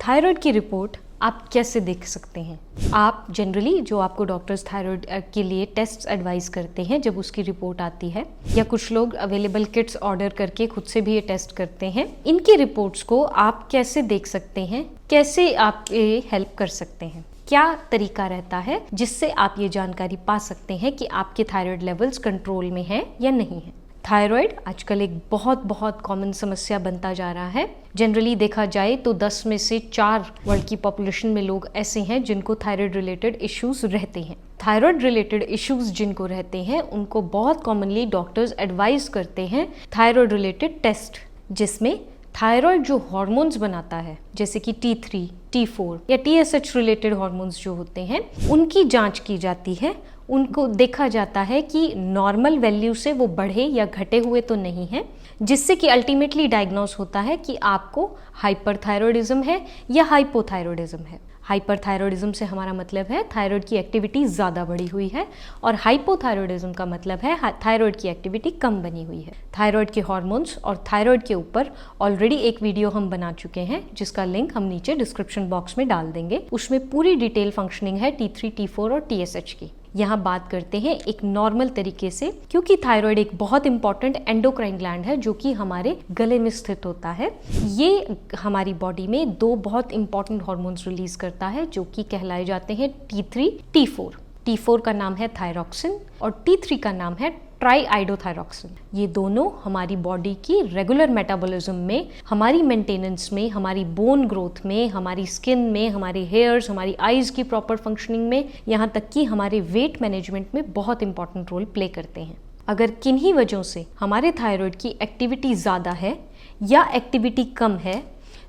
Thyroid की report आप कैसे देख सकते हैं? आप जनरली जो आपको डॉक्टर्स थायराइड के लिए टेस्ट एडवाइस करते हैं जब उसकी रिपोर्ट आती है, या कुछ लोग अवेलेबल किट्स ऑर्डर करके खुद से भी ये टेस्ट करते हैं, इनकी रिपोर्ट्स को आप कैसे देख सकते हैं? कैसे आप ये हेल्प कर सकते हैं? क्या तरीका रहता है जिससे आप ये जानकारी पा सकते हैं कि आपके थायराइड लेवल्स कंट्रोल में हैं या नहीं है? थायराइड आजकल एक बहुत कॉमन समस्या बनता जा रहा है। जनरली देखा जाए तो 10 में से 4 वर्ल्ड की पॉपुलेशन में लोग ऐसे हैं जिनको थायराइड रिलेटेड इश्यूज रहते हैं। थायराइड रिलेटेड इश्यूज जिनको रहते हैं उनको बहुत कॉमनली डॉक्टर्स एडवाइस करते हैं थायराइड रिलेटेड टेस्ट, जिसमें थायराइड जो हार्मोन्स बनाता है जैसे कि T3, T4 या TSH रिलेटेड हार्मोन्स जो होते हैं उनकी जांच की जाती है। उनको देखा जाता है कि नॉर्मल वैल्यू से वो बढ़े या घटे हुए तो नहीं है, जिससे कि अल्टीमेटली डायग्नोस होता है कि आपको हाइपरथायरॉयडिज्म है या हाइपोथायरॉयडिज्म है। हाइपरथायरॉयडिज्म से हमारा मतलब है थायराइड की एक्टिविटी ज़्यादा बढ़ी हुई है, और हाइपोथायरॉयडिज्म का मतलब है थायराइड की एक्टिविटी कम बनी हुई है। थायराइड के हार्मोन्स और थायराइड के ऊपर ऑलरेडी एक वीडियो हम बना चुके हैं जिसका लिंक हम नीचे डिस्क्रिप्शन बॉक्स में डाल देंगे। उसमें पूरी डिटेल फंक्शनिंग है T3, T4 और TSH की। यहाँ बात करते हैं एक नॉर्मल तरीके से, क्योंकि थायराइड एक बहुत इंपॉर्टेंट एंडोक्राइन ग्लैंड है जो कि हमारे गले में स्थित होता है। ये हमारी बॉडी में 2 बहुत इंपॉर्टेंट हार्मोन्स रिलीज करता है जो कि कहलाए जाते हैं T3, T4। T4 का नाम है थायरॉक्सिन और T3 का नाम है ट्राईआइडोथायरॉक्सिन। ये दोनों हमारी बॉडी की रेगुलर मेटाबॉलिज्म में, हमारी मेंटेनेंस में, हमारी बोन ग्रोथ में, हमारी स्किन में, हमारे हेयर्स, हमारी आईज की प्रॉपर फंक्शनिंग में, यहाँ तक कि हमारे वेट मैनेजमेंट में बहुत इंपॉर्टेंट रोल प्ले करते हैं। अगर किन्हीं वजहों से हमारे थायराइड की एक्टिविटी ज़्यादा है या एक्टिविटी कम है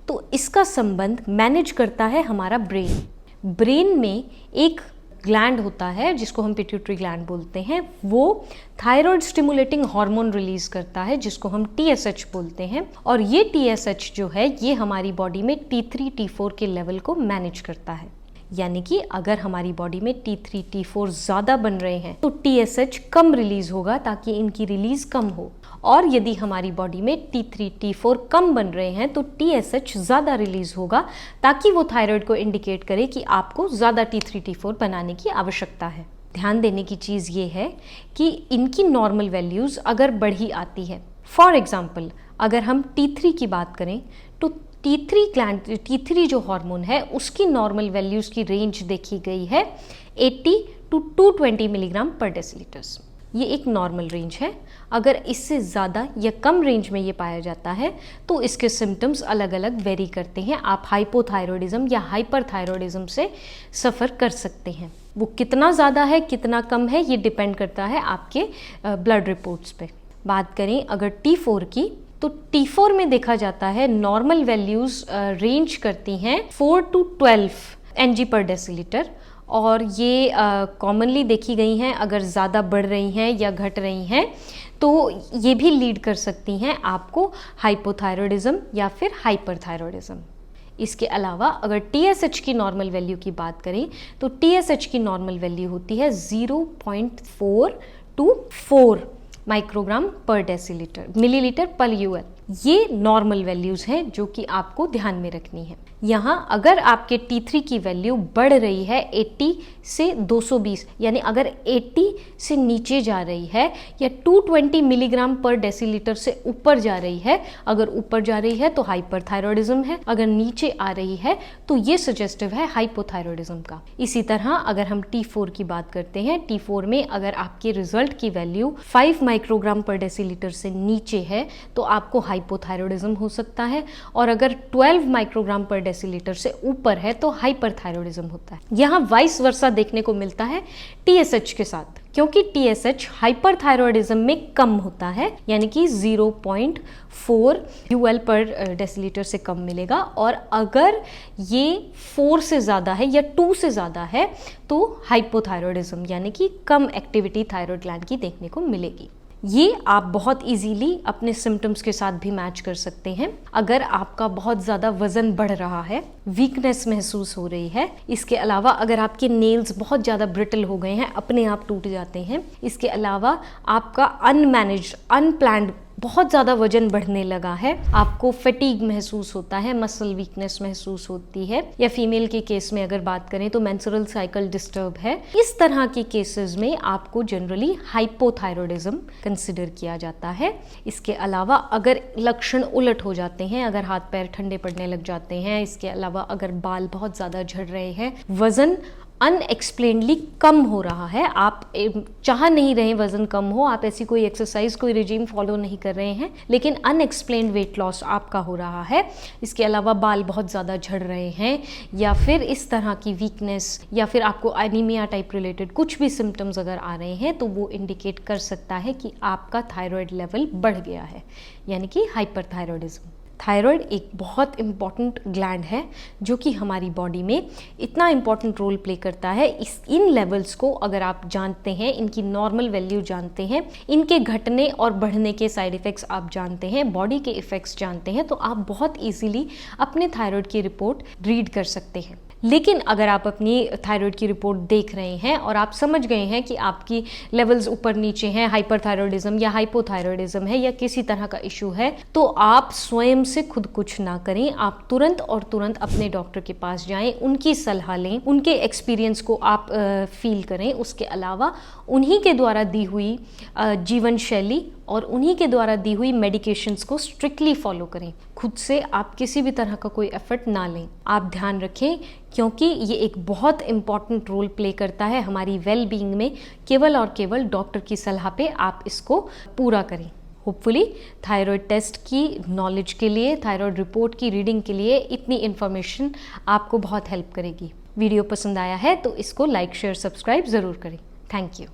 तो इसका संबंध मैनेज करता है हमारा ब्रेन। ब्रेन में एक ग्लैंड होता है जिसको हम पिट्यूटरी ग्लैंड बोलते हैं, वो थायराइड स्टिमुलेटिंग हार्मोन रिलीज करता है जिसको हम TSH बोलते हैं। और ये TSH जो है ये हमारी बॉडी में T3, T4 के लेवल को मैनेज करता है। यानी कि अगर हमारी बॉडी में T3, T4 ज़्यादा बन रहे हैं तो TSH कम रिलीज होगा ताकि इनकी रिलीज कम हो, और यदि हमारी बॉडी में T3, T4 कम बन रहे हैं तो TSH ज़्यादा रिलीज होगा ताकि वो थायराइड को इंडिकेट करे कि आपको ज़्यादा T3, T4 बनाने की आवश्यकता है। ध्यान देने की चीज़ ये है कि इनकी नॉर्मल वैल्यूज़ अगर बढ़ी आती है, फॉर एग्जाम्पल अगर हम T3 की बात करें तो T3 जो हार्मोन है उसकी नॉर्मल वैल्यूज़ की रेंज देखी गई है 80 to 220 मिलीग्राम पर डेसीलीटर्स। ये एक नॉर्मल रेंज है। अगर इससे ज़्यादा या कम रेंज में ये पाया जाता है तो इसके सिम्टम्स अलग अलग वेरी करते हैं। आप हाइपोथायरॉयडिज्म या हाइपरथायरॉयडिज्म से सफ़र कर सकते हैं। वो कितना ज़्यादा है कितना कम है ये डिपेंड करता है आपके ब्लड रिपोर्ट्स पे। बात करें अगर T4 की तो T4 में देखा जाता है नॉर्मल वैल्यूज़ रेंज करती हैं 4 to 12 Ng पर डेसीलीटर, और ये कॉमनली देखी गई हैं। अगर ज़्यादा बढ़ रही हैं या घट रही हैं तो ये भी लीड कर सकती हैं आपको हाइपोथायरॉयडिज्म या फिर हाइपरथायरॉयडिज्म। इसके अलावा अगर TSH की नॉर्मल वैल्यू की बात करें तो TSH की नॉर्मल वैल्यू होती है 0.4 to 4 माइक्रोग्राम पर डेसीलीटर, मिलीलीटर पर UL। ये नॉर्मल वैल्यूज़ हैं जो कि आपको ध्यान में रखनी है। यहाँ अगर आपके T3 की वैल्यू बढ़ रही है 80 से 220, यानी अगर 80 से नीचे जा रही है या 220 मिलीग्राम पर डेसीलीटर से ऊपर जा रही है, अगर ऊपर जा रही है तो हाइपरथायरॉयडिज्म है, अगर नीचे आ रही है तो ये सजेस्टिव है हाइपोथायरॉयडिज्म का। इसी तरह अगर हम T4 की बात करते हैं, T4 में अगर आपके रिजल्ट की वैल्यू 5 माइक्रोग्राम पर डेसीलीटर से नीचे है तो आपको हाइपोथायरॉयडिज्म हो सकता है, और अगर 12 माइक्रोग्राम पर डेसीलीटर से ऊपर है तो हाइपरथायरॉयडिज्म होता है। यहाँ वाइस वर्सा देखने को मिलता है TSH के साथ, क्योंकि TSH हाइपरथायरॉयडिज्म में कम होता है, यानी कि 0.4 UL पर डेसीलीटर से कम मिलेगा, और अगर ये 4 से ज़्यादा है या 2 से ज़्यादा है तो हाइपोथायरॉयडिज्म यानी कि कम एक्टिविटी थायराइड ग्लैंड की देखने को मिलेगी। ये आप बहुत इजीली अपने सिम्टम्स के साथ भी मैच कर सकते हैं। अगर आपका बहुत ज़्यादा वज़न बढ़ रहा है, वीकनेस महसूस हो रही है, इसके अलावा अगर आपके नेल्स बहुत ज़्यादा ब्रिटल हो गए हैं, अपने आप टूट जाते हैं, इसके अलावा आपका अनमैनेज्ड अनप्लान्ड बहुत ज़्यादा वजन बढ़ने लगा है, आपको फटीग महसूस होता है, मसल वीकनेस महसूस होती है, या फीमेल के केस में अगर बात करें तो मेंस्ट्रुअल साइकिल डिस्टर्ब है, इस तरह के केसेस में आपको जनरली हाइपोथायरॉयडिज्म कंसिडर किया जाता है। इसके अलावा अगर लक्षण उलट हो जाते हैं, अगर हाथ पैर ठंडे पड़ने लग जाते हैं, इसके अलावा अगर बाल बहुत ज़्यादा झड़ रहे हैं, वज़न अनएक्सप्लेनली कम हो रहा है, आप चाह नहीं रहे वज़न कम हो, आप ऐसी कोई एक्सरसाइज कोई रिजीम फॉलो नहीं कर रहे हैं, लेकिन अनएक्सप्लेन्ड वेट लॉस आपका हो रहा है, इसके अलावा बाल बहुत ज़्यादा झड़ रहे हैं, या फिर इस तरह की वीकनेस, या फिर आपको एनीमिया टाइप रिलेटेड कुछ भी सिम्टम्स अगर आ रहे हैं, तो वो इंडिकेट कर सकता है कि आपका थायराइड लेवल बढ़ गया है, यानी कि हाइपरथायरॉयडिज्म। थायराइड एक बहुत इम्पॉर्टेंट ग्लैंड है जो कि हमारी बॉडी में इतना इम्पॉर्टेंट रोल प्ले करता है। इन लेवल्स को अगर आप जानते हैं, इनकी नॉर्मल वैल्यू जानते हैं, इनके घटने और बढ़ने के साइड इफ़ेक्ट्स आप जानते हैं, बॉडी के इफ़ेक्ट्स जानते हैं, तो आप बहुत ईजीली अपने थायराइड की रिपोर्ट रीड कर सकते हैं। लेकिन अगर आप अपनी थायराइड की रिपोर्ट देख रहे हैं और आप समझ गए हैं कि आपकी लेवल्स ऊपर नीचे हैं, हाइपरथायरॉयडिज्म या हाइपोथायरॉयडिज्म है या किसी तरह का इशू है, तो आप स्वयं से खुद कुछ ना करें, आप तुरंत और तुरंत अपने डॉक्टर के पास जाएं, उनकी सलाह लें, उनके एक्सपीरियंस को आप फील करें। उसके अलावा उन्हीं के द्वारा दी हुई जीवन शैली और उन्हीं के द्वारा दी हुई मेडिकेशंस को स्ट्रिक्टली फॉलो करें। खुद से आप किसी भी तरह का कोई एफर्ट ना लें। आप ध्यान रखें, क्योंकि ये एक बहुत इंपॉर्टेंट रोल प्ले करता है हमारी वेल बीइंग में। केवल और केवल डॉक्टर की सलाह पे आप इसको पूरा करें। होपफुली थायराइड टेस्ट की नॉलेज के लिए, थायराइड रिपोर्ट की रीडिंग के लिए इतनी इन्फॉर्मेशन आपको बहुत हेल्प करेगी। वीडियो पसंद आया है तो इसको लाइक, शेयर, सब्सक्राइब ज़रूर करें। Thank you.